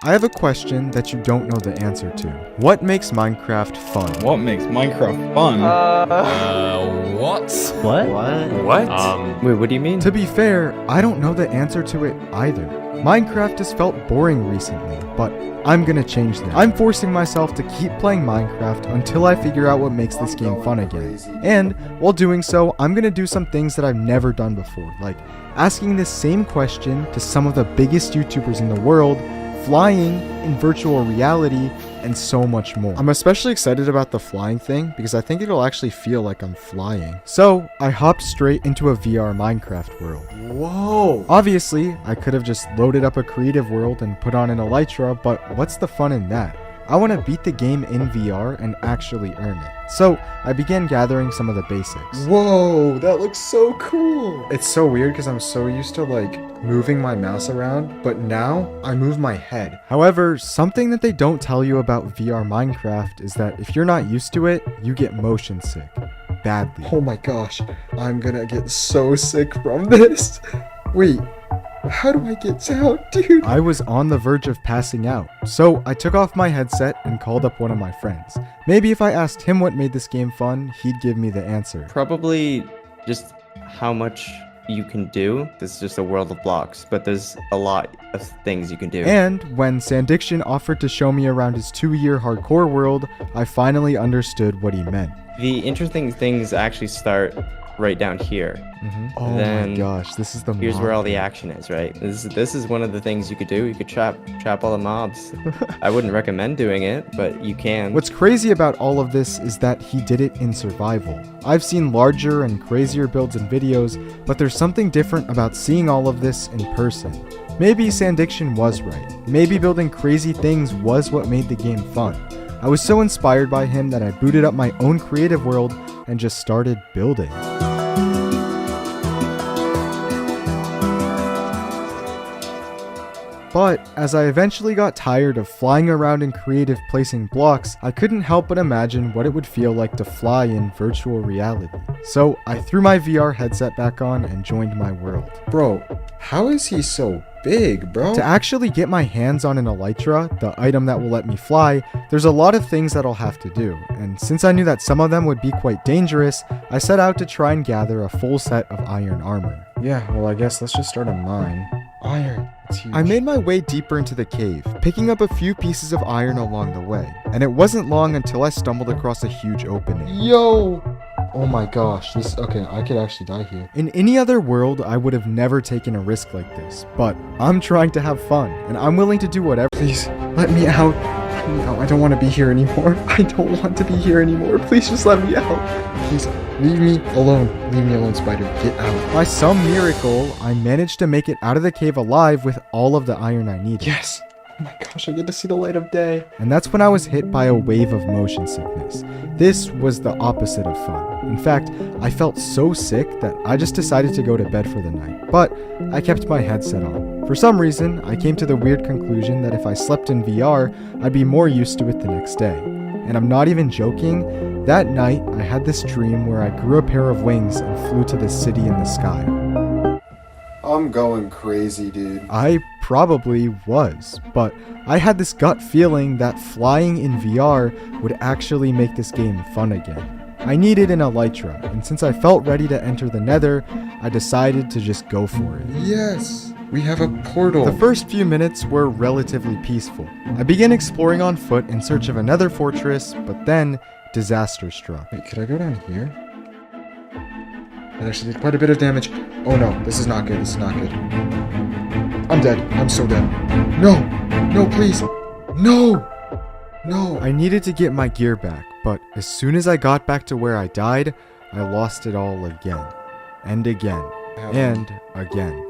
I have a question that you don't know the answer to. What makes Minecraft fun? What makes Minecraft fun? What? Wait, what do you mean? To be fair, I don't know the answer to it either. Minecraft has felt boring recently, but I'm gonna change that. I'm forcing myself to keep playing Minecraft until I figure out what makes this game fun again. And while doing so, I'm gonna do some things that I've never done before, like asking this same question to some of the biggest YouTubers in the world, flying in virtual reality, and so much more. I'm especially excited about the flying thing because I think it'll actually feel like I'm flying. So I hopped straight into a VR Minecraft world. Whoa! Obviously, I could have just loaded up a creative world and put on an elytra, but what's the fun in that? I want to beat the game in VR and actually earn it. So I began gathering some of the basics. Whoa, that looks so cool! It's so weird because I'm so used to like moving my mouse around, but now I move my head. However, something that they don't tell you about VR Minecraft is that if you're not used to it, you get motion sick. Badly. Oh my gosh, I'm gonna get so sick from this. Wait, how do I get down, dude? I was on the verge of passing out, so I took off my headset and called up one of my friends. Maybe if I asked him what made this game fun, he'd give me the answer. Probably just how much you can do. This is just a world of blocks, but there's a lot of things you can do. And when Sandiction offered to show me around his 2-year hardcore world, I finally understood what he meant. The interesting things actually start right down here. Oh Then my gosh, this is the Here's mob where all the thing. action is, right? This is one of the things you could do. You could trap all the mobs. I wouldn't recommend doing it, but you can. What's crazy about all of this is that he did it in survival. I've seen larger and crazier builds in videos, but there's something different about seeing all of this in person. Maybe Sandiction was right. Maybe building crazy things was what made the game fun. I was so inspired by him that I booted up my own creative world and just started building. But as I eventually got tired of flying around in creative placing blocks, I couldn't help but imagine what it would feel like to fly in virtual reality. So I threw my VR headset back on and joined my world. Bro, how is he so big, bro? To actually get my hands on an elytra, the item that will let me fly, there's a lot of things that I'll have to do, and since I knew that some of them would be quite dangerous, I set out to try and gather a full set of iron armor. Yeah, well, I guess let's just start a mine. Iron, it's huge. I made my way deeper into the cave, picking up a few pieces of iron along the way, and it wasn't long until I stumbled across a huge opening. Yo! Oh my gosh, okay, I could actually die here. In any other world, I would have never taken a risk like this, but I'm trying to have fun, and I'm willing to do whatever. Please, let me out. Let me out. I don't want to be here anymore. I don't want to be here anymore. Please just let me out. Please, leave me alone. Leave me alone, spider. Get out. By some miracle, I managed to make it out of the cave alive with all of the iron I needed. Yes. Oh my gosh, I get to see the light of day. And that's when I was hit by a wave of motion sickness. This was the opposite of fun. In fact, I felt so sick that I just decided to go to bed for the night. But I kept my headset on. For some reason, I came to the weird conclusion that if I slept in VR, I'd be more used to it the next day. And I'm not even joking, that night I had this dream where I grew a pair of wings and flew to the city in the sky. I'm going crazy, dude. I probably was, but I had this gut feeling that flying in VR would actually make this game fun again. I needed an elytra, and since I felt ready to enter the nether, I decided to just go for it. Yes, we have a portal. The first few minutes were relatively peaceful. I began exploring on foot in search of another fortress, but then disaster struck. Wait, could I go down here? That actually did quite a bit of damage. Oh no, this is not good. This is not good. I'm dead. I'm so dead. No! No, please! No! No! I needed to get my gear back, but as soon as I got back to where I died, I lost it all again. And again. And again.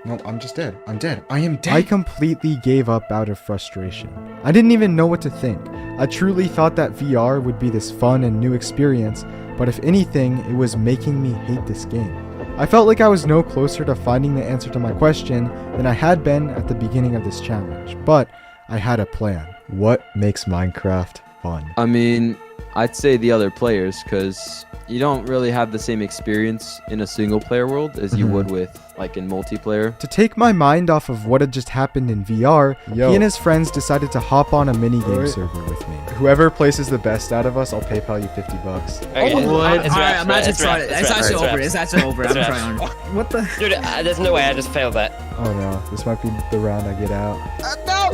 No, I'm just dead. I'm dead. I am dead. I completely gave up out of frustration. I didn't even know what to think. I truly thought that VR would be this fun and new experience, but if anything, it was making me hate this game. I felt like I was no closer to finding the answer to my question than I had been at the beginning of this challenge, but I had a plan. What makes Minecraft fun? I mean, I'd say the other players, because you don't really have the same experience in a single player world as you would with like in multiplayer. To take my mind off of what had just happened in VR, he and his friends decided to hop on a minigame server with me. Whoever places the best out of us, I'll PayPal you $50. Okay, Alright, it's wraps, I'm actually it's trying. wraps, It's actually wraps. over. It's actually over. I'm It's trying. What the? Dude, there's no way I just failed that. Oh no, this might be the round I get out.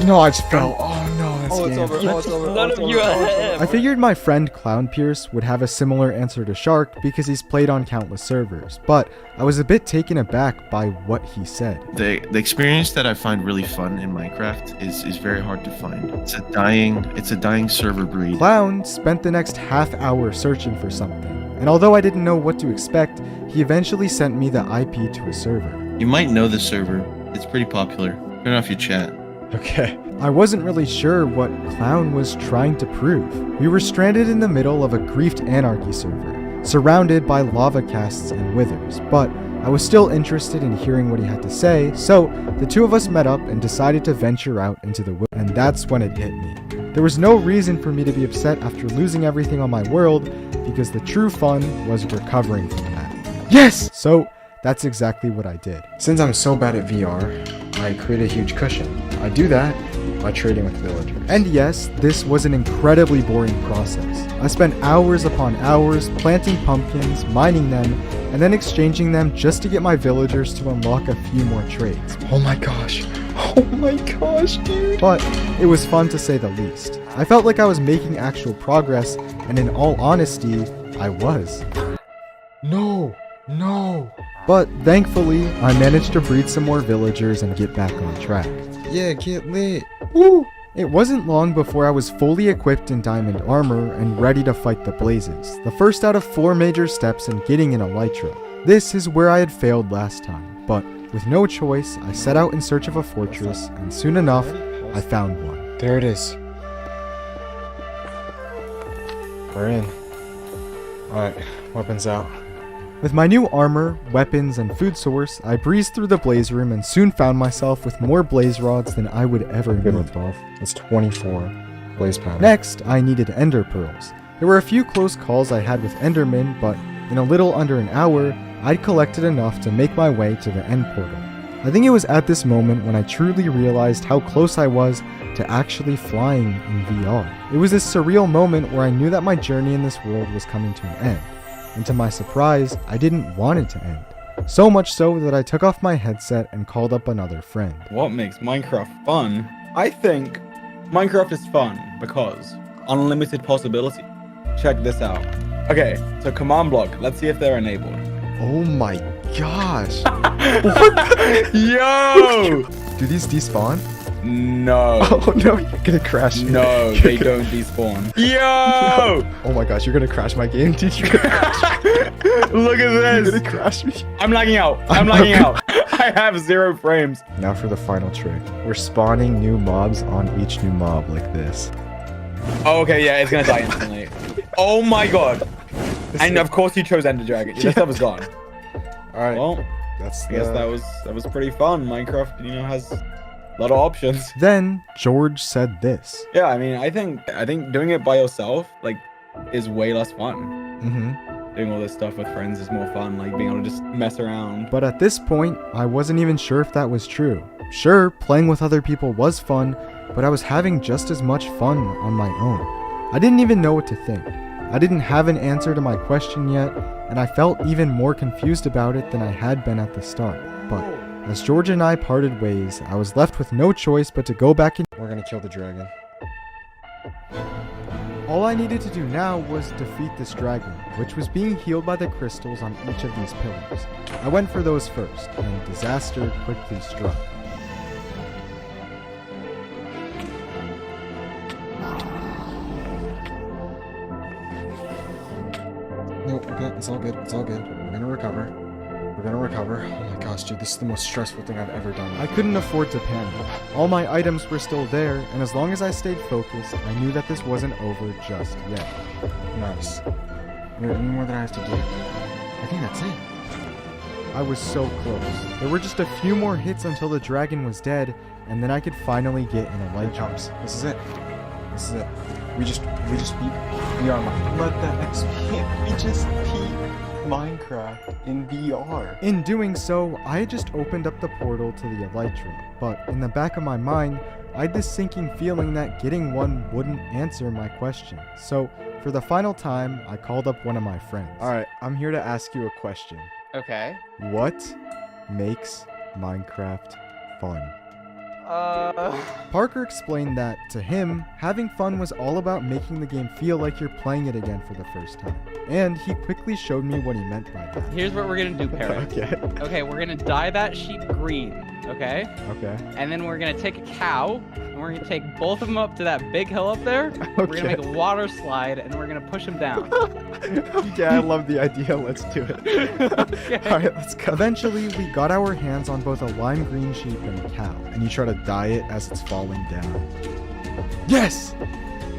No, I just fell. Oh no, that's Oh, it's game. over. Oh, it's over. None of you are. I figured my friend Clown Pierce would have a similar answer to Shark because he's played on countless servers, but I was a bit taken aback by what he said. The experience that I find really fun in Minecraft is very hard to find. It's a dying server breed. Clown spent the next half hour searching for something, and although I didn't know what to expect, he eventually sent me the IP to a server. You might know the server. It's pretty popular. Turn off your chat. Okay. I wasn't really sure what Clown was trying to prove. We were stranded in the middle of a griefed anarchy server, surrounded by lava casts and withers, but I was still interested in hearing what he had to say, so the two of us met up and decided to venture out into the woods, and that's when it hit me. There was no reason for me to be upset after losing everything on my world, because the true fun was recovering from that. Yes! So that's exactly what I did. Since I'm so bad at VR, I create a huge cushion. I do that by trading with villagers. And yes, this was an incredibly boring process. I spent hours upon hours planting pumpkins, mining them, and then exchanging them just to get my villagers to unlock a few more trades. Oh my gosh. Oh my gosh, dude. But it was fun to say the least. I felt like I was making actual progress, and in all honesty, I was. No. No. But thankfully, I managed to breed some more villagers and get back on track. Yeah, get lit. Woo! It wasn't long before I was fully equipped in diamond armor and ready to fight the blazes, the first out of 4 major steps in getting an elytra. This is where I had failed last time, but with no choice, I set out in search of a fortress, and soon enough, I found one. There it is. We're in. Alright, weapons out. With my new armor, weapons, and food source, I breezed through the blaze room and soon found myself with more blaze rods than I would ever Good need. with 12. That's 24 blaze powder. Next, I needed ender pearls. There were a few close calls I had with endermen, but in a little under an hour, I'd collected enough to make my way to the end portal. I think it was at this moment when I truly realized how close I was to actually flying in VR. It was this surreal moment where I knew that my journey in this world was coming to an end. And to my surprise, I didn't want it to end. So much so that I took off my headset and called up another friend. What makes Minecraft fun? I think Minecraft is fun because unlimited possibility. Check this out. Okay, so command block. Let's see if they're enabled. Oh my gosh. Yo! Do these despawn? No. Oh no, you're gonna crash me. No, You're they gonna- don't despawn. Yo! Oh my gosh, you're gonna crash my game, dude. You're gonna crash me. Look at You're this. gonna crash me. I'm lagging out. I'm lagging out. I have 0 frames. Now for the final trick. We're spawning new mobs on each new mob like this. Oh, okay, yeah, it's gonna die instantly. Oh my god. And of course you chose Ender Dragon. Your stuff is gone. Alright, Well, that's I guess that was pretty fun. Minecraft, has a lot of options. Then George said this. Yeah, I mean, I think doing it by yourself is way less fun. Mm-hmm. Doing all this stuff with friends is more fun, like being able to just mess around. But at this point, I wasn't even sure if that was true. Sure, playing with other people was fun, but I was having just as much fun on my own. I didn't even know what to think. I didn't have an answer to my question yet, and I felt even more confused about it than I had been at the start. But as George and I parted ways, I was left with no choice but to go back in. We're gonna kill the dragon. All I needed to do now was defeat this dragon, which was being healed by the crystals on each of these pillars. I went for those first, and disaster quickly struck. Nope, okay, it's all good, it's all good. We're gonna recover. We're gonna recover. Oh my gosh, dude, this is the most stressful thing I've ever done. I couldn't afford to panic. All my items were still there, and as long as I stayed focused, I knew that this wasn't over just yet. Nice. Any more that I have to do? I think that's it. I was so close. There were just a few more hits until the dragon was dead, and then I could finally get an Here it elytra. comes. This is it. This is it. We are Minecraft. Let that XP. We just beat Minecraft in VR. In doing so, I just opened up the portal to the Elytra, but in the back of my mind, I had this sinking feeling that getting one wouldn't answer my question. So, for the final time, I called up one of my friends. Alright, I'm here to ask you a question. Okay. What makes Minecraft fun? Parker explained that, to him, having fun was all about making the game feel like you're playing it again for the first time. And he quickly showed me what he meant by that. Here's what we're gonna do, Parrot. Okay. Okay, we're gonna dye that sheep green, okay? Okay. And then we're gonna take a cow, and we're gonna take both of them up to that big hill up there. We're gonna make a water slide, and we're gonna push them down. Okay, I love the idea. Let's do it. Okay. Alright, let's go. Eventually, we got our hands on both a lime green sheep and a cow, and you try to dye it as it's falling down. Yes!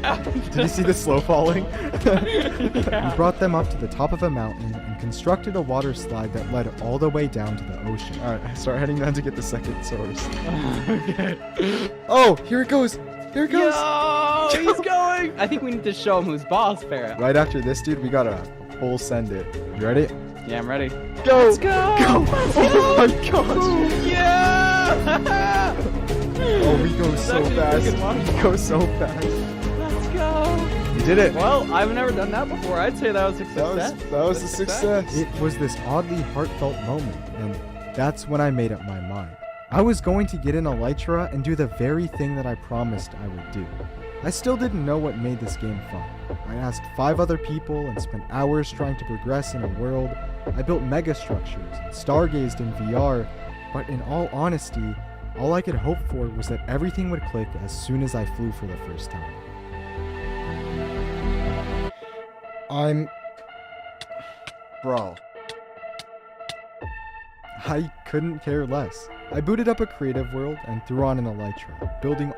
Did you see the slow falling? Yeah. We brought them up to the top of a mountain and constructed a water slide that led all the way down to the ocean. Alright, start heading down to get the second source. Okay. Oh, here it goes! Here it goes! Yo, he's going! I think we need to show him who's boss, Parrot. Right after this, dude, we gotta full send it. You ready? Yeah, I'm ready. Go! Let's go! Go! Oh my gosh! Yeah! Oh, we go so actually fast. freaking wonderful. We go so fast. Let's go! We did it. Well, I've never done that before. I'd say that was a success. That was a success. It was this oddly heartfelt moment, and that's when I made up my mind. I was going to get in Elytra and do the very thing that I promised I would do. I still didn't know what made this game fun. I asked 5 other people and spent hours trying to progress in a world. I built mega structures and stargazed in VR, but in all honesty, all I could hope for was that everything would click as soon as I flew for the first time. Bro. I couldn't care less. I booted up a creative world and threw on an Elytra, building